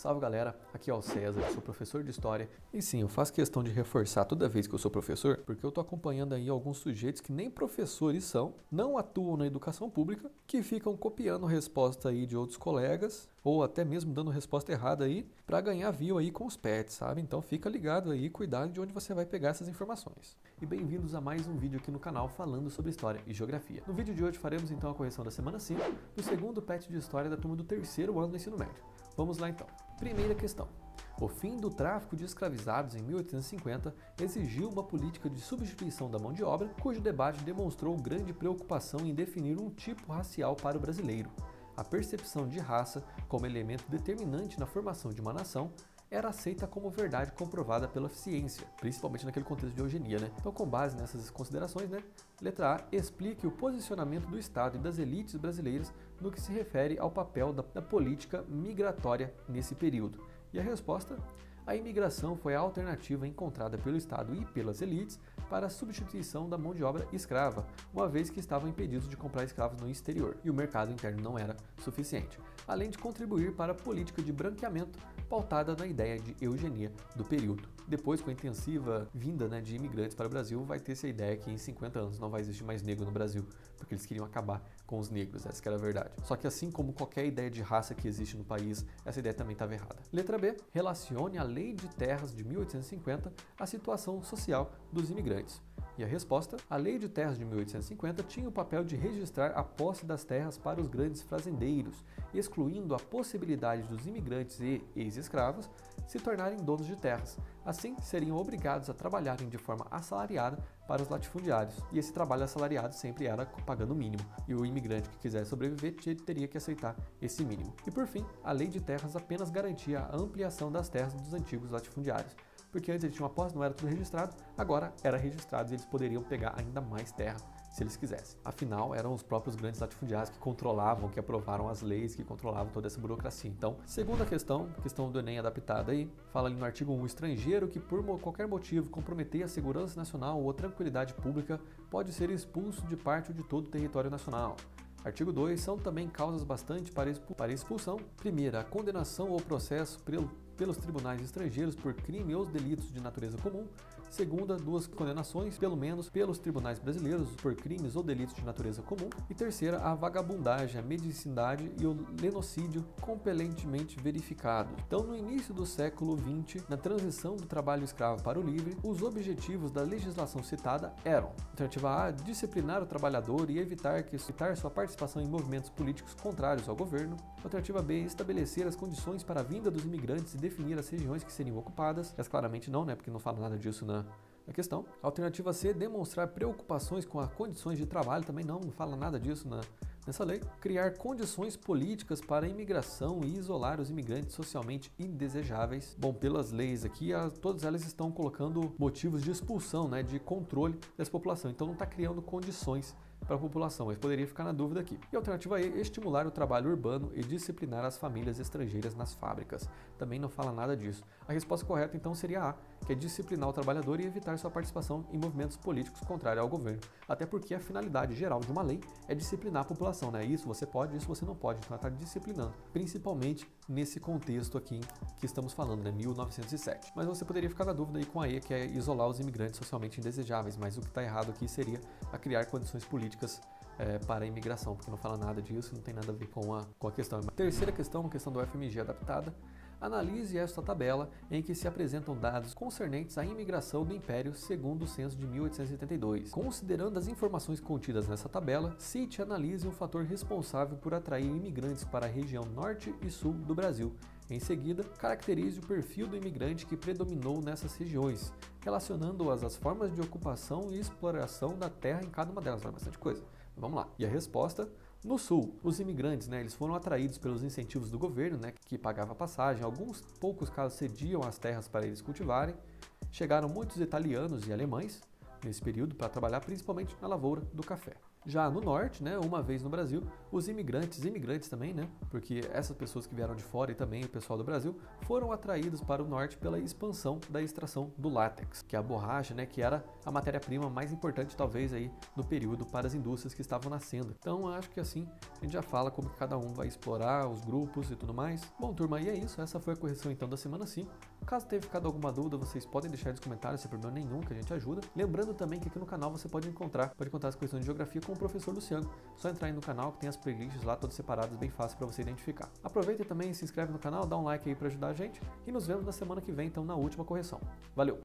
Salve galera, aqui é o César, eu sou professor de História e sim, eu faço questão de reforçar toda vez que eu sou professor, porque eu tô acompanhando aí alguns sujeitos que nem professores são, não atuam na educação pública, que ficam copiando resposta aí de outros colegas ou até mesmo dando resposta errada aí para ganhar view aí com os pets, sabe? Então fica ligado aí, cuidado de onde você vai pegar essas informações. E bem-vindos a mais um vídeo aqui no canal falando sobre História e Geografia. No vídeo de hoje faremos então a correção da semana 5 do segundo PET de História da turma do terceiro ano do ensino médio. Vamos lá então. Primeira questão. O fim do tráfico de escravizados em 1850 exigiu uma política de substituição da mão de obra, cujo debate demonstrou grande preocupação em definir um tipo racial para o brasileiro. A percepção de raça como elemento determinante na formação de uma nação era aceita como verdade comprovada pela ciência, principalmente naquele contexto de eugenia, né? Então, com base nessas considerações, né? Letra A, explique o posicionamento do Estado e das elites brasileiras no que se refere ao papel da política migratória nesse período. E a resposta? A imigração foi a alternativa encontrada pelo Estado e pelas elites para a substituição da mão de obra escrava, uma vez que estavam impedidos de comprar escravos no exterior e o mercado interno não era suficiente, além de contribuir para a política de branqueamento pautada na ideia de eugenia do período. Depois, com a intensiva vinda de imigrantes para o Brasil, vai ter essa ideia que em 50 anos não vai existir mais negro no Brasil, porque eles queriam acabar com os negros, essa que era a verdade. Só que assim como qualquer ideia de raça que existe no país, essa ideia também estava errada. Letra B, relacione a Lei de Terras de 1850 à situação social dos imigrantes. E a resposta? A Lei de Terras de 1850 tinha o papel de registrar a posse das terras para os grandes fazendeiros, excluindo a possibilidade dos imigrantes e ex-escravos se tornarem donos de terras. Assim, seriam obrigados a trabalharem de forma assalariada para os latifundiários. E esse trabalho assalariado sempre era pagando o mínimo. E o imigrante que quisesse sobreviver teria que aceitar esse mínimo. E por fim, a Lei de Terras apenas garantia a ampliação das terras dos antigos latifundiários. Porque antes eles tinham uma posse, não era tudo registrado, agora era registrado e eles poderiam pegar ainda mais terra se eles quisessem. Afinal, eram os próprios grandes latifundiários que controlavam, que aprovaram as leis, que controlavam toda essa burocracia. Então, segunda questão do Enem adaptada aí, fala ali no artigo 1, o estrangeiro que por qualquer motivo comprometer a segurança nacional ou a tranquilidade pública pode ser expulso de parte ou de todo o território nacional. Artigo 2, são também causas bastantes para expulsão. Primeira, a condenação ou processo pelos tribunais estrangeiros por crime ou delitos de natureza comum. Segunda, duas condenações, pelo menos, pelos tribunais brasileiros por crimes ou delitos de natureza comum. E terceira, a vagabundagem, a mendicidade e o lenocídio compellentemente verificados. Então, no início do século XX, na transição do trabalho escravo para o livre, os objetivos da legislação citada eram: alternativa A, disciplinar o trabalhador e evitar sua participação em movimentos políticos contrários ao governo. Alternativa B, estabelecer as condições para a vinda dos imigrantes e definir as regiões que seriam ocupadas. Mas claramente não, porque não fala nada disso na questão. Alternativa C, demonstrar preocupações com as condições de trabalho. Também não fala nada disso nessa lei. Criar condições políticas para a imigração e isolar os imigrantes socialmente indesejáveis. Bom, pelas leis aqui, todas elas estão colocando motivos de expulsão, de controle dessa população. Então não está criando condições para a população, mas poderia ficar na dúvida aqui. E a alternativa E, estimular o trabalho urbano e disciplinar as famílias estrangeiras nas fábricas. Também não fala nada disso. A resposta correta então seria A, que é disciplinar o trabalhador e evitar sua participação em movimentos políticos contrários ao governo. Até porque a finalidade geral de uma lei é disciplinar a população, Isso você pode, isso você não pode. Então ela está disciplinando, principalmente nesse contexto aqui que estamos falando, 1907. Mas você poderia ficar na dúvida aí com a E, que é isolar os imigrantes socialmente indesejáveis, mas o que está errado aqui seria a criar condições políticas para a imigração, porque não fala nada disso, não tem nada a ver com a questão. Terceira questão, uma questão do FMG adaptada. Analise esta tabela em que se apresentam dados concernentes à imigração do Império segundo o censo de 1872. Considerando as informações contidas nessa tabela, cite e analise um fator responsável por atrair imigrantes para a região norte e sul do Brasil. Em seguida, caracterize o perfil do imigrante que predominou nessas regiões, relacionando-as às formas de ocupação e exploração da terra em cada uma delas. É bastante coisa. Vamos lá. E a resposta? No sul, os imigrantes, eles foram atraídos pelos incentivos do governo, que pagava passagem. Alguns poucos casos cediam as terras para eles cultivarem. Chegaram muitos italianos e alemães nesse período para trabalhar principalmente na lavoura do café. Já no norte, né, uma vez no Brasil, os imigrantes também, né, porque essas pessoas que vieram de fora e também o pessoal do Brasil foram atraídos para o norte pela expansão da extração do látex, que é a borracha, né, que era a matéria-prima mais importante talvez aí no período para as indústrias que estavam nascendo. Então acho que assim a gente já fala como que cada um vai explorar os grupos e tudo mais. Bom, turma, e é isso. Essa foi a correção então da semana 5. Caso tenha ficado alguma dúvida, vocês podem deixar nos comentários, sem problema nenhum, que a gente ajuda. Lembrando também que aqui no canal você pode encontrar as questões de geografia com o professor Luciano. Só entrar aí no canal que tem as playlists lá todas separadas, bem fácil para você identificar. Aproveita também, se inscreve no canal, dá um like aí para ajudar a gente e nos vemos na semana que vem, então, na última correção. Valeu!